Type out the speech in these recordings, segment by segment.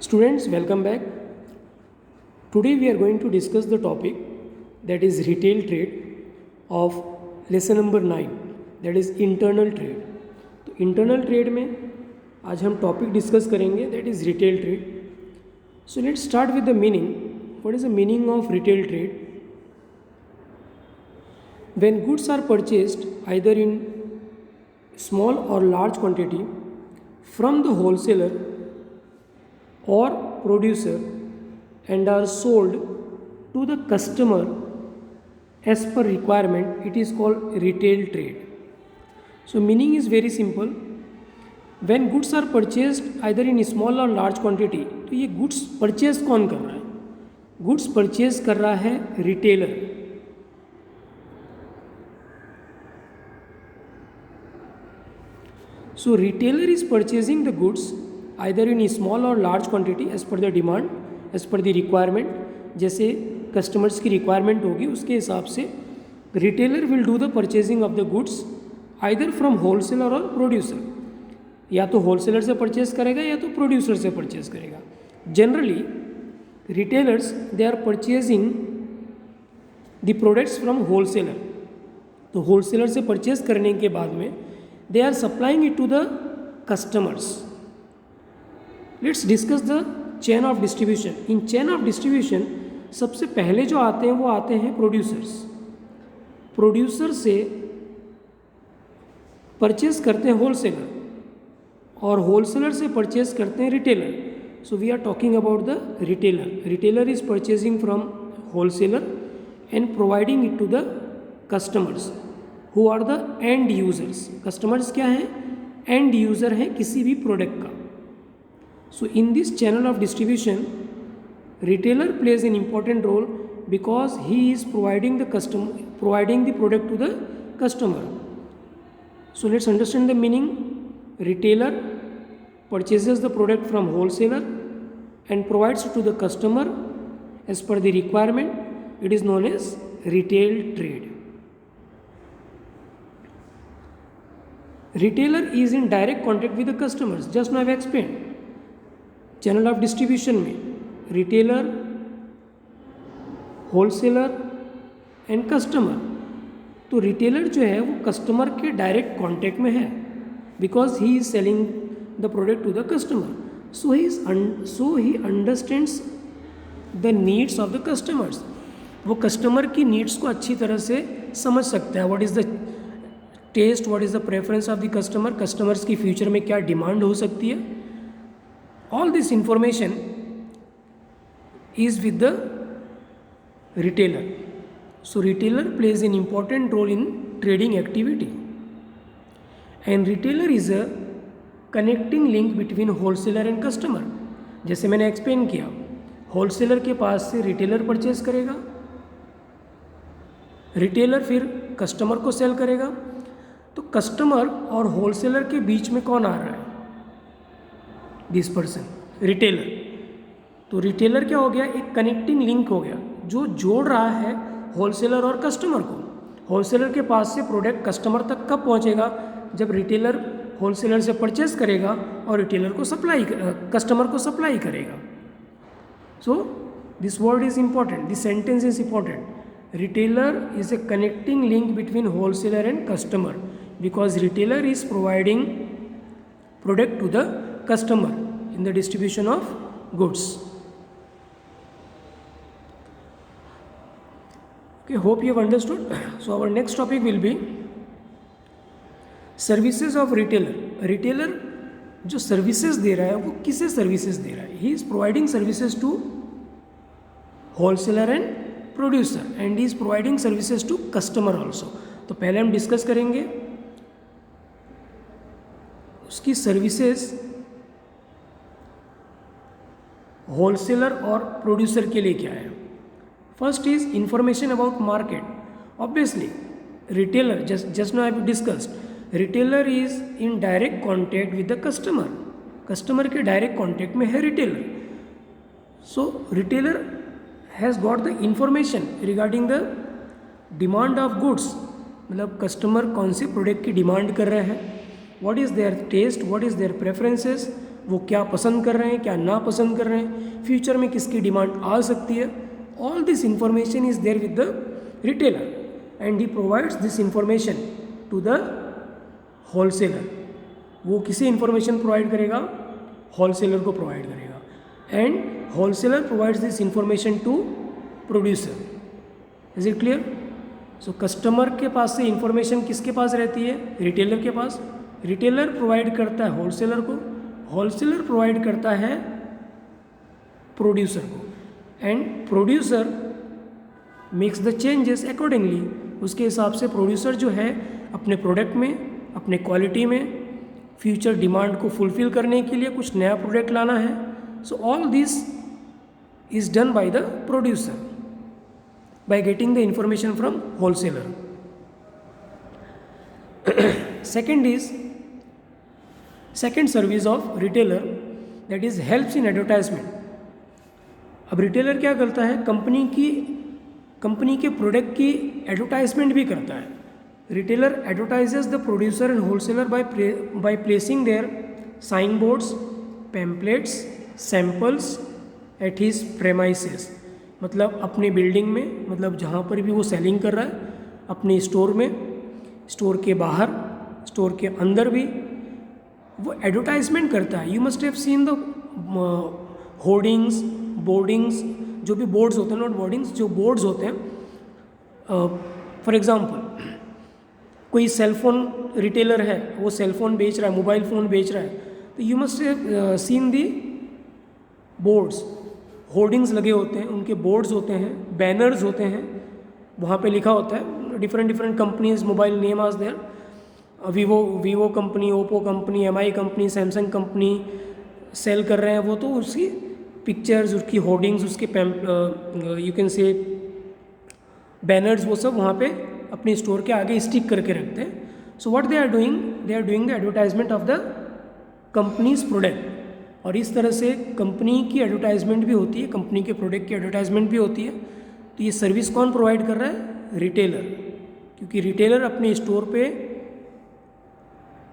Students, welcome back. Today we are going to discuss the topic that is retail trade of lesson number 9, that is internal trade. तो internal trade में आज हम topic discuss करेंगे, that is retail trade. So let's start with the meaning. What is the meaning of retail trade? When goods are purchased either in small or large quantity from the wholesaler or producer and are sold to the customer as per requirement, it is called retail trade. So meaning is very simple. When goods are purchased either in small or large quantity, तो ये goods purchase कौन कर रहा है? Goods purchase कर रहा है retailer. So retailer is purchasing the goods either in small or large quantity as per the demand, as per the requirement. जैसे कस्टमर्स की रिक्वायरमेंट होगी उसके हिसाब से retailer will do the purchasing of the goods either from wholesaler और producer. या तो wholesaler से परचेज करेगा या तो प्रोड्यूसर से परचेज करेगा. Generally retailers they are purchasing the products from wholesaler. तो होलसेलर से परचेज करने के बाद में they are supplying it to the customers. Let's discuss the chain of distribution. In chain of distribution सबसे पहले जो आते हैं वो आते हैं प्रोड्यूसर्स. प्रोड्यूसर से परचेज करते हैं होलसेलर और होलसेलर से परचेज करते हैं retailer. So we are talking about the retailer. Retailer is purchasing from wholesaler and providing it to the customers who are the end users. Customers क्या हैं? And user हैं किसी भी प्रोडक्ट का. So in this channel of distribution, retailer plays an important role because he is providing the product to the customer. So let's understand the meaning. Retailer purchases the product from wholesaler and provides it to the customer as per the requirement. It is known as retail trade. Retailer is in direct contact with the customers. Just now I have explained. Channel of distribution में retailer, wholesaler and customer. तो retailer जो है वो customer के direct contact में है because he is selling the product to the customer. So he understands the needs of the customers. वो customer की नीड्स को अच्छी तरह से समझ सकता है. What is the taste, what is the preference of the customer, customers की फ्यूचर में क्या डिमांड हो सकती है. All this information is with the retailer. So retailer plays an important role in trading activity. And retailer is a connecting link between wholesaler and customer. जैसे मैंने explain किया, wholesaler के पास से रिटेलर परचेज करेगा, रिटेलर फिर customer को cell करेगा. तो कस्टमर और होलसेलर के बीच में कौन आ रहा है? This person, retailer. तो रिटेलर क्या हो गया? एक कनेक्टिंग लिंक हो गया जो जोड़ रहा है होलसेलर और कस्टमर को. होलसेलर के पास से प्रोडक्ट कस्टमर तक कब पहुंचेगा? जब रिटेलर होलसेलर से परचेज करेगा और रिटेलर को कस्टमर को सप्लाई करेगा. So this word is important, this sentence is important. Retailer is a connecting link between wholesaler and customer because retailer is providing product to the customer in the distribution of goods. Okay, hope you have understood. So our next topic will be services of retailer. Retailer जो services दे रहा है वो किसे services दे रहा है? He is providing services to wholesaler and producer and he is providing services to customer also. तो पहले हम डिस्कस करेंगे उसकी सर्विसेज होलसेलर और प्रोड्यूसर के लिए क्या है. First is information about market. Obviously retailer, just now I have discussed, retailer is in direct contact with the customer. Customer के डायरेक्ट कॉन्टैक्ट में है retailer. So retailer has got the information regarding the demand of goods. मतलब customer कौन से product की demand कर रहे हैं, what is their taste, what is their preferences, वो क्या पसंद कर रहे हैं, क्या ना पसंद कर रहे हैं, फ्यूचर में किसकी डिमांड आ सकती है. All this information is there with the retailer and he provides this information to the wholesaler. वो किसे इंफॉर्मेशन प्रोवाइड करेगा? होलसेलर को प्रोवाइड करेगा. And wholesaler provides this information to producer. Is it clear? So customer के पास से information किसके पास रहती है? रिटेलर के पास. रिटेलर प्रोवाइड करता है होलसेलर को, होलसेलर प्रोवाइड करता है प्रोड्यूसर को, and producer makes the changes accordingly. उसके हिसाब से प्रोड्यूसर जो है अपने प्रोडक्ट में, अपने क्वालिटी में, फ्यूचर डिमांड को फुलफिल करने के लिए कुछ नया प्रोडक्ट लाना है. So all this is done by the producer by getting the information from wholesaler. Second service of retailer, that is helps in advertisement. अब रिटेलर क्या करता है? कंपनी के प्रोडक्ट की एडवर्टाइजमेंट भी करता है. Retailer advertises the producer and wholesaler by placing their sign boards, pamphlets, samples at his premises. मतलब अपने बिल्डिंग में, मतलब जहाँ पर भी वो सेलिंग कर रहा है, अपने स्टोर में, स्टोर के बाहर, स्टोर के अंदर भी वो एडवर्टाइजमेंट करता है. You must have seen the hoardings, boardings, जो भी बोर्ड्स होते हैं, नॉट बोर्डिंग्स, जो बोर्ड्स होते हैं. फॉर एग्जांपल कोई सेलफोन रिटेलर है, वो सेलफोन बेच रहा है, मोबाइल फ़ोन बेच रहा है, तो you must have seen the boards. Hoardings लगे होते हैं, उनके बोर्ड्स होते हैं, बैनर्स होते हैं, वहाँ पे लिखा होता है डिफरेंट कंपनीज मोबाइल नेम आज there. Vivo company, Oppo company, Mi company, Samsung company sell कर रहे हैं वो, तो उसकी पिक्चर्स, उसकी होर्डिंग्स, उसके यू कैन से बैनर्स, वो सब वहाँ पे अपने स्टोर के आगे स्टिक करके रखते हैं. So what they are doing the advertisement of the companies product. और इस तरह से कंपनी की एडवर्टाइजमेंट भी होती है, कंपनी के प्रोडक्ट की एडवर्टाइजमेंट भी होती है. तो ये सर्विस कौन प्रोवाइड कर रहा है? रिटेलर. क्योंकि रिटेलर अपने स्टोर पे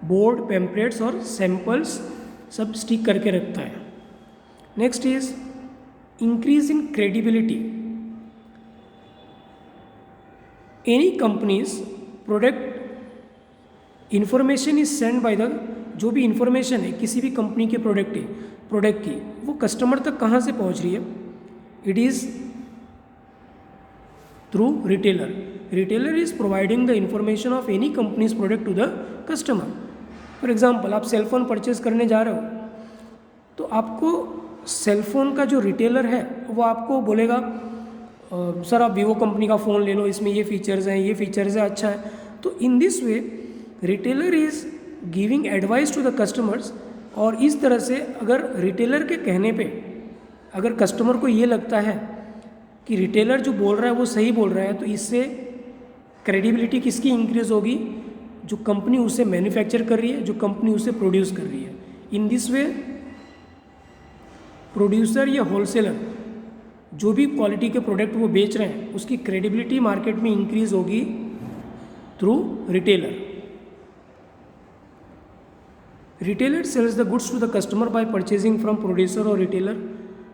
बोर्ड, पैम्पलेट्स और सैम्पल्स सब स्टिक करके रखता है. Next is increase in credibility. Any companies product information is send by the, जो भी इंफॉर्मेशन है किसी भी कंपनी के प्रोडक्ट की, वो कस्टमर तक कहाँ से पहुँच रही है? It is through retailer. Retailer is providing the information of any companies product to the customer. For example आप सेलफोन परचेज करने जा रहे हो, तो आपको सेलफोन का जो रिटेलर है वो आपको बोलेगा सर आप वीवो कंपनी का फ़ोन ले लो, इसमें ये फीचर्स हैं, ये फीचर्स है, अच्छा है. तो in this way retailer is giving advice to the customers. और इस तरह से अगर रिटेलर के कहने पे अगर कस्टमर को ये लगता है कि रिटेलर जो बोल रहा है वो सही बोल रहा है, तो इससे क्रेडिबिलिटी किसकी इंक्रीज होगी? जो कंपनी उसे मैन्युफैक्चर कर रही है, जो कंपनी उसे प्रोड्यूस कर रही है. इन दिस वे प्रोड्यूसर या होलसेलर जो भी क्वालिटी के प्रोडक्ट वो बेच रहे हैं उसकी क्रेडिबिलिटी मार्केट में इंक्रीज होगी through retailer. Retailer sells the goods to the customer by purchasing from producer or retailer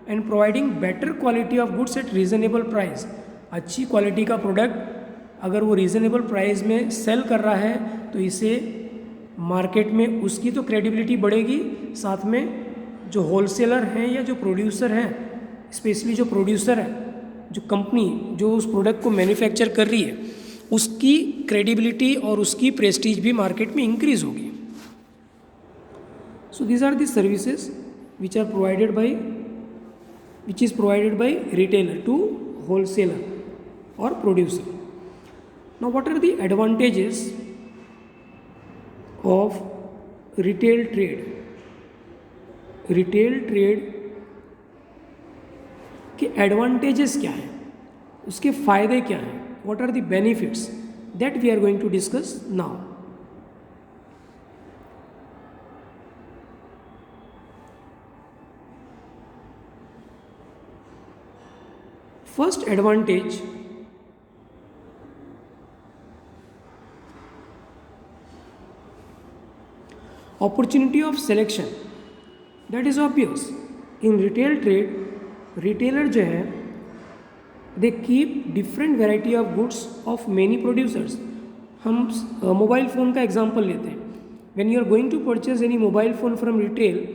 and providing better quality of goods at reasonable price. अच्छी क्वालिटी का प्रोडक्ट अगर वो रीज़नेबल प्राइस में cell कर रहा है तो इससे मार्केट में उसकी तो क्रेडिबिलिटी बढ़ेगी, साथ में जो होलसेलर हैं या जो प्रोड्यूसर हैं, स्पेशली जो प्रोड्यूसर है, जो कंपनी जो उस प्रोडक्ट को मैन्युफैक्चर कर रही है, उसकी क्रेडिबिलिटी और उसकी प्रेस्टीज भी मार्केट में इंक्रीज होगी. So these are the services which is provided by retailer to wholesaler or producer. Now what are the advantages of retail trade? Retail trade के advantages क्या हैं, उसके फ़ायदे क्या हैं, what are the benefits, that we are going to discuss now. First advantage, opportunity of selection. That is obvious. In retail trade retailer जो है they keep different variety of goods of many producers. हम mobile phone का example लेते हैं। When you are going to purchase any mobile phone from retail,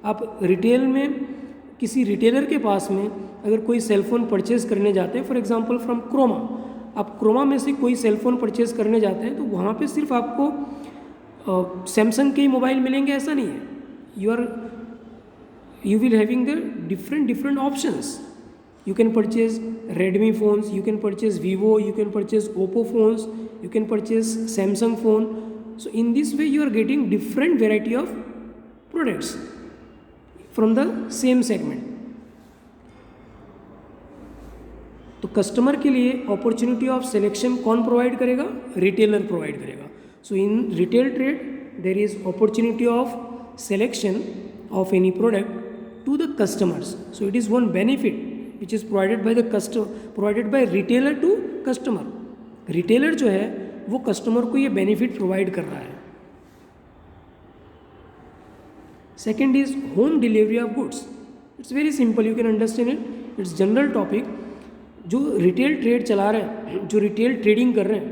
आप retail में किसी retailer के पास में अगर कोई सेलफोन परचेज़ करने जाते हैं, फॉर एग्जांपल फ्रॉम क्रोमा, आप क्रोमा में से कोई सेलफोन परचेज़ करने जाते हैं तो वहाँ पे सिर्फ आपको सैमसंग के ही मोबाइल मिलेंगे ऐसा नहीं है। You will having the different options. You can purchase Redmi phones, you can purchase Vivo, you can purchase Oppo phones, you can purchase Samsung phone. So in this way you are getting different variety of products from the same segment. तो customer के लिए opportunity of selection कौन provide करेगा? Retailer provide करेगा। So in retail trade there is opportunity of selection of any product to the customers. So it is one benefit which is provided by retailer to customer. retailer जो है वो customer को ये benefit provide कर रहा है। Second is home delivery of goods. It's very simple, you can understand it, it's general topic. जो retail trade चला रहे हैं, जो रिटेल ट्रेडिंग कर रहे हैं,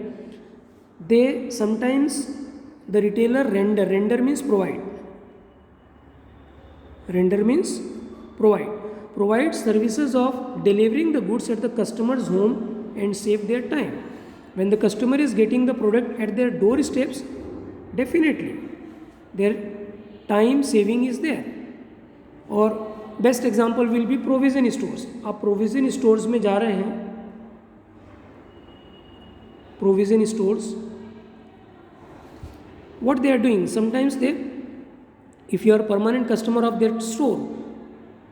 they sometimes the retailer render means provide provide services of delivering the goods at the customer's home and save their time. When the customer is getting the product at their doorsteps, definitely their time saving is there. और best example will be provision stores. आप provision stores में जा रहे हैं, provision stores what they are doing, sometimes they, if you are permanent customer of their store,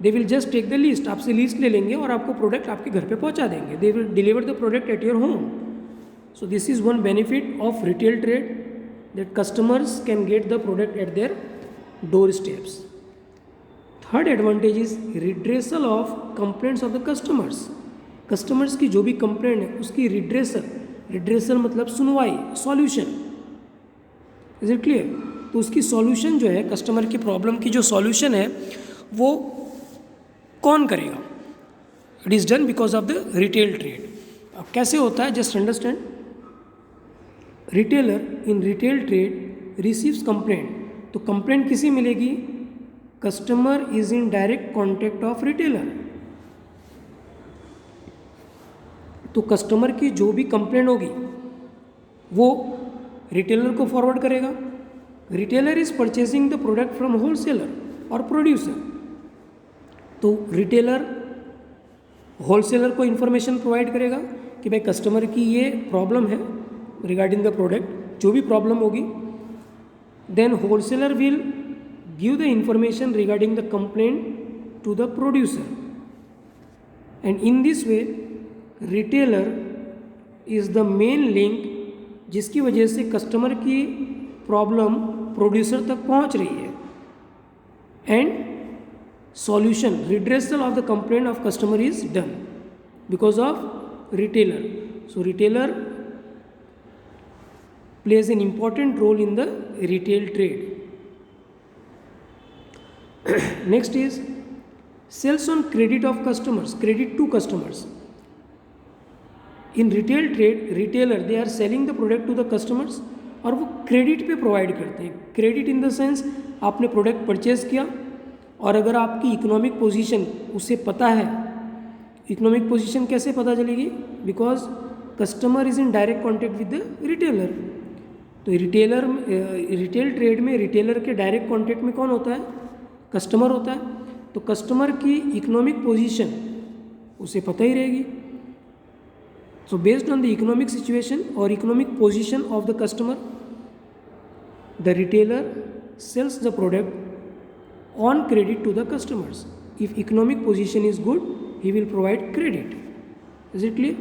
they will just take the list, आपसे list ले लेंगे और आपको प्रोडक्ट आपके घर पे पहुंचा देंगे। They will deliver the product at your home. So this is one benefit of retail trade, that customers can get the product eight their door steps. Third advantage is redressal of complaints of the customers. Customers की जो भी complaint है उसकी redressal मतलब सुनवाई, solution. Is it clear? तो उसकी solution जो है, कस्टमर की प्रॉब्लम की जो सॉल्यूशन है वो कौन करेगा? It is done because of the retail trade. अब कैसे होता है, just understand. Retailer in retail trade receives complaint, तो कंप्लेंट किसी मिलेगी? Customer is in direct contact of retailer. तो कस्टमर की जो भी कंप्लेंट होगी वो रिटेलर को फॉरवर्ड करेगा। Retailer is purchasing the product from wholesaler और प्रोड्यूसर। तो रिटेलर होलसेलर को इन्फॉर्मेशन प्रोवाइड करेगा कि भाई कस्टमर की ये प्रॉब्लम है रिगार्डिंग द प्रोडक्ट, जो भी प्रॉब्लम होगी। Then wholesaler will give the information regarding the complaint to the producer, and in this way retailer is the main link जिसकी वजह से कस्टमर की प्रॉब्लम प्रोड्यूसर तक पहुंच रही है। And solution, redressal of the complaint of customer is done because of retailer. So retailer plays an important role in the retail trade. Next is sales on credit of customers, credit to customers. In retail trade, retailer they are selling the product to the customers और वो credit पे provide करते हैं। Credit in the sense, आपने product purchase किया और अगर आपकी इकोनॉमिक पोजीशन उसे पता है, इकोनॉमिक पोजीशन कैसे पता चलेगी? Because customer is in direct contact with the retailer. तो रिटेल ट्रेड में रिटेलर के डायरेक्ट कॉन्टेक्ट में कौन होता है? कस्टमर होता है। तो कस्टमर की इकोनॉमिक पोजीशन उसे पता ही रहेगी। So based on the economic situation और economic position of the customer, the retailer sells the product on credit to the customers. If economic position is good, he will provide credit. Is it clear?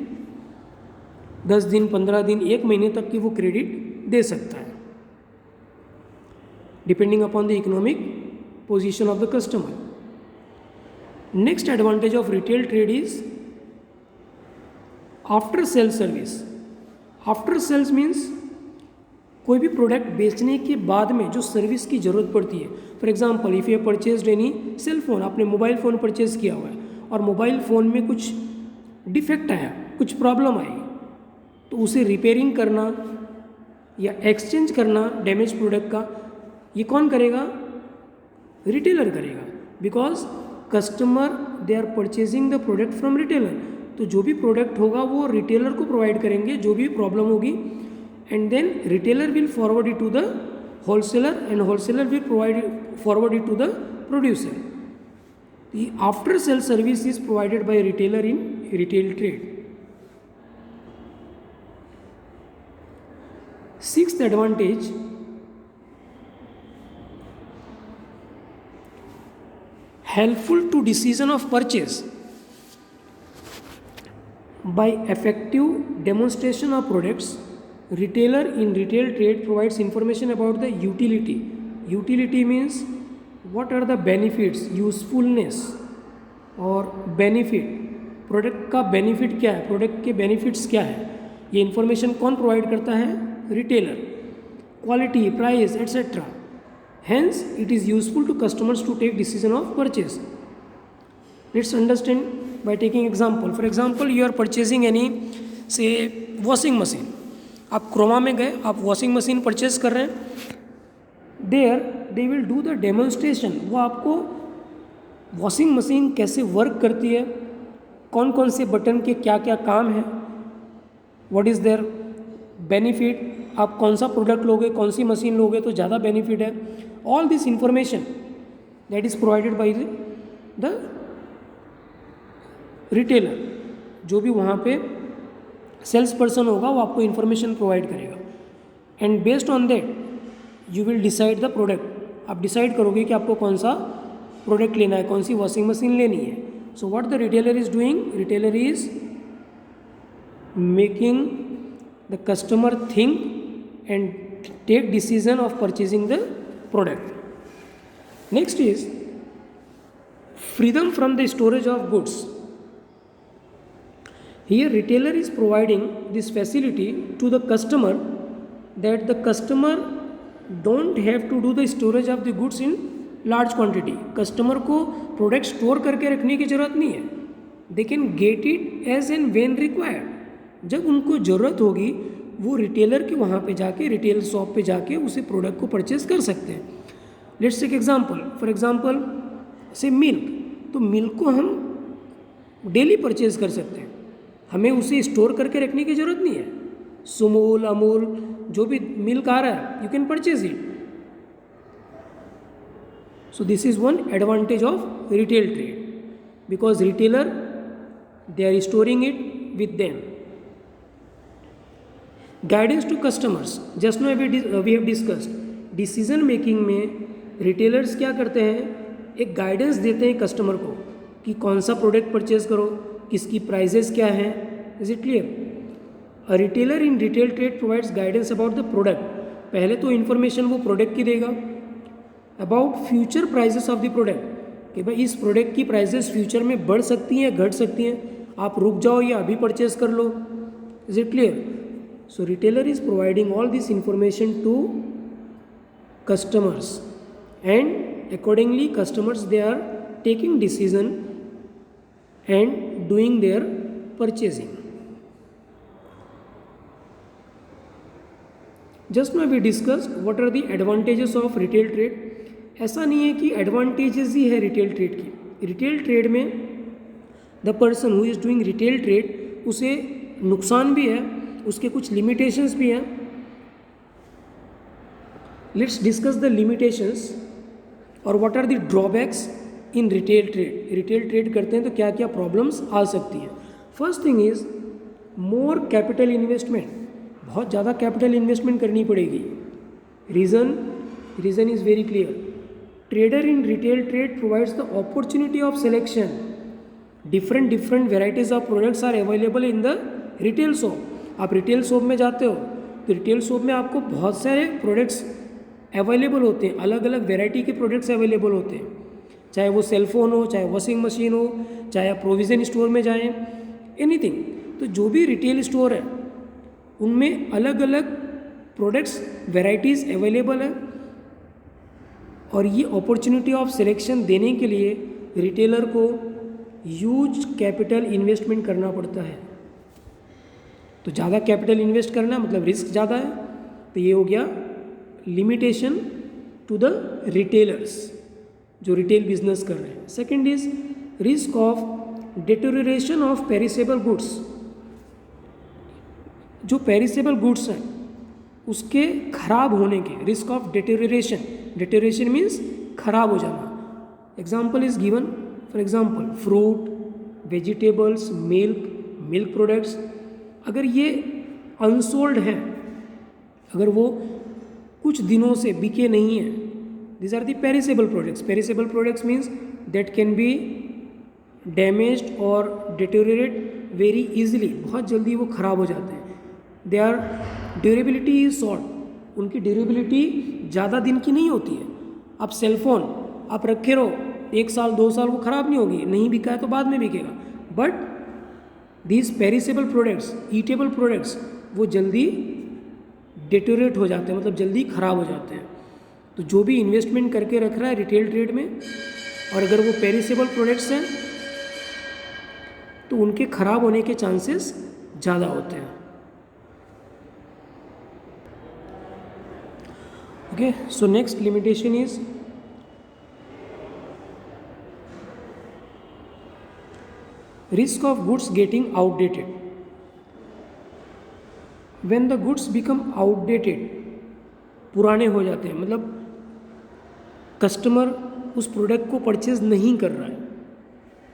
10 दिन, 15 दिन, 1 महीने तक की वो credit दे सकता है, depending upon the economic position of the customer. Next advantage of retail trade is after sale service. After sales means कोई भी प्रोडक्ट बेचने के बाद में जो सर्विस की ज़रूरत पड़ती है, for example if you purchase any cell phone, आपने मोबाइल फ़ोन परचेज़ किया हुआ है और मोबाइल फ़ोन में कुछ डिफेक्ट आया, कुछ प्रॉब्लम आई, तो उसे रिपेयरिंग करना या एक्सचेंज करना डैमेज प्रोडक्ट का, ये कौन करेगा? रिटेलर करेगा, because customer they are purchasing the product from retailer. तो जो भी प्रोडक्ट होगा वो रिटेलर को प्रोवाइड करेंगे, जो भी प्रॉब्लम होगी, and then retailer will forward it to the wholesaler and wholesaler will provide forward it to the producer. The after sale service is provided by retailer in retail trade. Sixth advantage, helpful to decision of purchase. By effective demonstration of products, retailer in retail trade provides information about the utility. Utility means what are the benefits, usefulness और benefit, product का benefit क्या है, product के benefits क्या है, ये information कौन provide करता है? Retailer. Quality, price etcetera, hence it is useful to customers to take decision of purchase. Let's understand by taking example. For example you are purchasing any say washing machine, आप क्रोमा में गए, आप washing machine purchase कर रहे हैं, there they will do the demonstration, वो आपको washing machine कैसे वर्क करती है, कौन कौन से बटन के क्या क्या काम है, व्हाट इज़ देयर बेनिफिट, आप कौन सा प्रोडक्ट लोगे, कौन सी मशीन लोगे तो ज़्यादा बेनिफिट है, all this information that is provided by the retailer. जो भी वहाँ पे सेल्स पर्सन होगा वो आपको इन्फॉर्मेशन प्रोवाइड करेगा, and based on that you will decide the product. आप डिसाइड करोगे कि आपको कौन सा प्रोडक्ट लेना है, कौन सी वॉशिंग मशीन लेनी है। So what the retailer is doing, retailer is making the customer think and take decision of purchasing the product. Next is freedom from the storage of goods. Here retailer is providing this facility to the customer that the customer don't have to do the storage of the goods in large quantity. Customer को product store करके रखने की ज़रूरत नहीं है, they can get it as and when required. जब उनको ज़रूरत होगी वो रिटेलर के वहाँ पे जाके, रिटेल शॉप पे जाके उसे प्रोडक्ट को परचेज कर सकते हैं। Let's take example, for example say milk, तो मिल्क को हम डेली परचेज कर सकते हैं, हमें उसे स्टोर करके रखने की ज़रूरत नहीं है। सुमूल, अमूल, जो भी मिल्क आ रहा है you can purchase it. So this is one advantage of retail trade, because retailer they are storing it with them. Guidance to customers, just now we have discussed, decision making में retailers क्या करते हैं, एक guidance देते हैं customer को कि कौन सा प्रोडक्ट परचेज करो, किसकी प्राइजेस क्या हैं। Is it clear? A retailer in retail trade provides guidance about the product. पहले तो इन्फॉर्मेशन वो प्रोडक्ट की देगा, about future prices of the product, कि भाई इस प्रोडक्ट की प्राइजेस फ्यूचर में बढ़ सकती हैं, घट सकती हैं, आप रुक जाओ या अभी परचेज कर लो। Is it clear? So retailer is providing all this information to customers, and accordingly customers they are taking decision and doing their purchasing. Just now we discussed what are the advantages of retail trade. ऐसा नहीं है कि advantages ही है retail trade की। retail trade में the person who is doing retail trade उसे नुकसान भी है, उसके कुछ limitations भी हैं। Let's discuss the limitations और what are the drawbacks in retail trade. Retail trade करते हैं तो क्या क्या प्रॉब्लम्स आ सकती हैं। First thing is more capital investment, बहुत ज़्यादा कैपिटल इन्वेस्टमेंट करनी पड़ेगी। Reason is very clear, trader in retail trade provides the opportunity of selection, different varieties of products are available in the retail shop. आप retail shop में जाते हो तो retail shop में आपको बहुत सारे प्रोडक्ट्स अवेलेबल होते हैं, अलग अलग वैरायटी के प्रोडक्ट्स अवेलेबल होते हैं, चाहे वो सेलफोन हो, चाहे वॉशिंग मशीन हो, चाहे आप प्रोविज़न स्टोर में जाएं, एनीथिंग। तो जो भी रिटेल स्टोर है उनमें अलग अलग प्रोडक्ट्स वेराइटीज़ अवेलेबल है, और ये अपॉर्चुनिटी ऑफ सिलेक्शन देने के लिए रिटेलर को ह्यूज कैपिटल इन्वेस्टमेंट करना पड़ता है। तो ज़्यादा कैपिटल इन्वेस्ट करना मतलब रिस्क ज़्यादा है, तो ये हो गया लिमिटेशन टू द रिटेलर्स जो रिटेल बिजनेस कर रहे हैं। Second is risk of deterioration of perishable goods. जो पेरिसेबल गुड्स हैं उसके खराब होने के, risk of deterioration, deterioration means खराब हो जाना। Example is given, for example fruit, vegetables, milk products, अगर ये अनसोल्ड हैं, अगर वो कुछ दिनों से बिके नहीं हैं, these are the perishable products. Perishable products means that can be damaged or deteriorate very easily. बहुत जल्दी वो ख़राब हो जाते हैं. Their durability is short. उनकी ड्यूरेबिलिटी ज़्यादा दिन की नहीं होती है. आप सेलफोन आप रखे रहो 1 साल 2 साल वो ख़राब नहीं होगी, नहीं बिका है तो बाद में बिकेगा. But these perishable products, eatable products, वो जल्दी डिटेरियोरेट हो जाते हैं, मतलब जल्दी ख़राब हो जाते हैं. तो जो भी इन्वेस्टमेंट करके रख रहा है रिटेल ट्रेड में, और अगर वो पेरिसेबल प्रोडक्ट्स हैं तो उनके ख़राब होने के चांसेस ज़्यादा होते हैं. Okay, so next limitation is risk of goods getting outdated. When the goods become outdated, पुराने हो जाते हैं, मतलब कस्टमर उस प्रोडक्ट को परचेज नहीं कर रहा है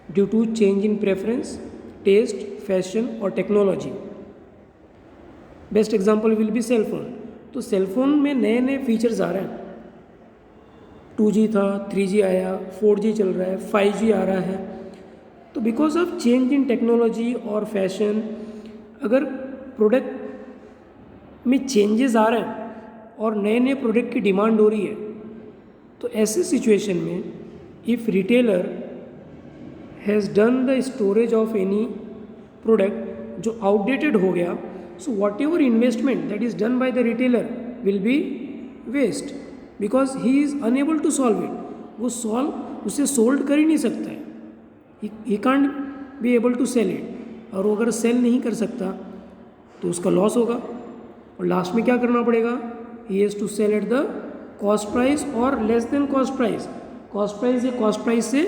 due to change in preference, taste, fashion और technology. Best example will be cellphone. तो सेलफोन में नए नए फीचर्स आ रहे हैं. 2G था, 3G आया, 4G चल रहा है, 5G आ रहा है. तो because of change in technology और फैशन, अगर प्रोडक्ट में चेंजेस आ रहे हैं और नए नए प्रोडक्ट की डिमांड हो रही है, तो ऐसे सिचुएशन में if retailer has done the storage of any product जो आउटडेटेड हो गया, so whatever investment that is done by the retailer will be waste, because he is unable to solve it. वो उसे solve कर ही नहीं सकता है. He can't be able to sell it, और वो अगर सेल नहीं कर सकता तो उसका लॉस होगा, और लास्ट में क्या करना पड़ेगा, he has to sell at the cost price और less than cost price. Cost price या कॉस्ट प्राइस से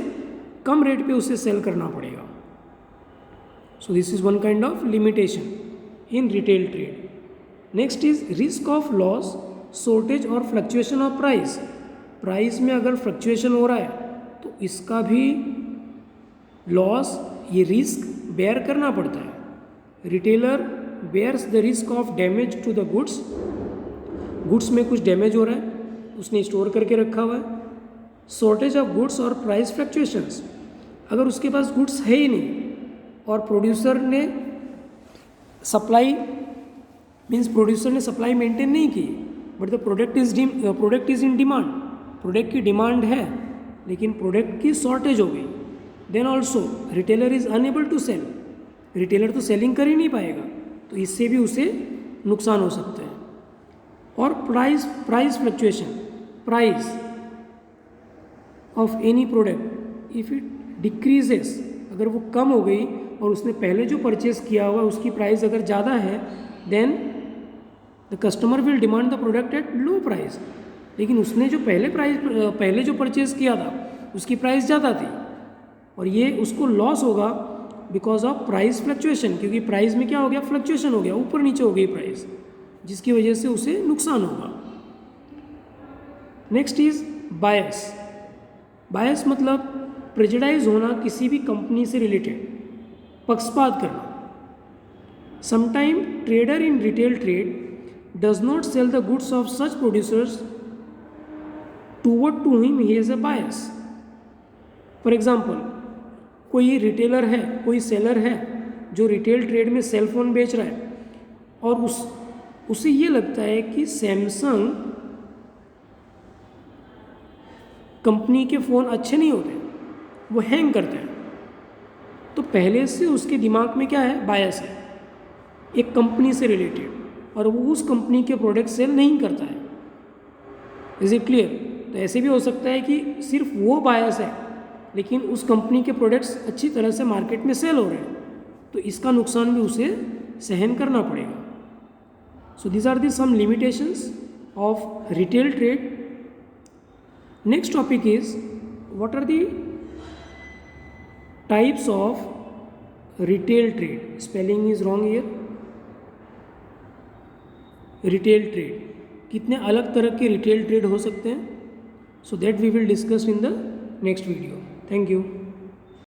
कम रेट पे उसे सेल करना पड़ेगा. So this is one kind of limitation in retail trade. Next is risk of loss, shortage और fluctuation of price. Price में अगर फ्लक्चुएशन हो रहा है तो इसका भी लॉस, ये रिस्क बेयर करना पड़ता है. Retailer bears the risk of damage to the goods. Goods में कुछ डैमेज हो रहा है, उसने स्टोर करके रखा हुआ है. शॉर्टेज ऑफ गुड्स और प्राइस फ्लक्चुएशंस, अगर उसके पास गुड्स है ही नहीं और प्रोड्यूसर ने सप्लाई मेंटेन नहीं की, but the product is in demand. Product की डिमांड है लेकिन प्रोडक्ट की शॉर्टेज हो गई, then also retailer is unable to sell. Retailer तो सेलिंग कर ही नहीं पाएगा, तो इससे भी उसे नुकसान हो सकता है. और price fluctuation, price of any product if it decreases, अगर वो कम हो गई और उसने पहले जो परचेस किया हुआ उसकी प्राइस अगर ज़्यादा है, then the customer will demand the product at low price. लेकिन उसने जो पहले जो परचेस किया था उसकी प्राइस ज़्यादा थी, और ये उसको लॉस होगा बिकॉज ऑफ प्राइस फ्लक्चुएशन, क्योंकि प्राइस में क्या हो गया, फ्लक्चुएशन हो गया, ऊपर नीचे हो गई प्राइस, जिसकी वजह से उसे नुकसान होगा. नेक्स्ट इज बायस. बायस मतलब प्रेजुडाइज होना, किसी भी कंपनी से रिलेटेड पक्षपात करना. Sometime trader in retail trade does not sell the goods of such producers to him he is a bias. For example, कोई रिटेलर है, कोई सेलर है जो रिटेल ट्रेड में सेल फोन बेच रहा है, और उसे ये लगता है कि सैमसंग कंपनी के फ़ोन अच्छे नहीं होते, वो हैंग करते हैं. तो पहले से उसके दिमाग में क्या है, बायस है एक कंपनी से रिलेटेड, और वो उस कंपनी के प्रोडक्ट सेल नहीं करता है। Is it clear? तो ऐसे भी हो सकता है कि सिर्फ वो बायस है लेकिन उस कंपनी के प्रोडक्ट्स अच्छी तरह से मार्केट में सेल हो रहे हैं, तो इसका नुकसान भी उसे सहन करना पड़ेगा। So these are the some limitations of retail trade. Next topic is what are the types of retail trade. Spelling is wrong here. Retail trade, कितने अलग तरह के रिटेल ट्रेड हो सकते हैं, so that we will discuss in the next video. Thank you.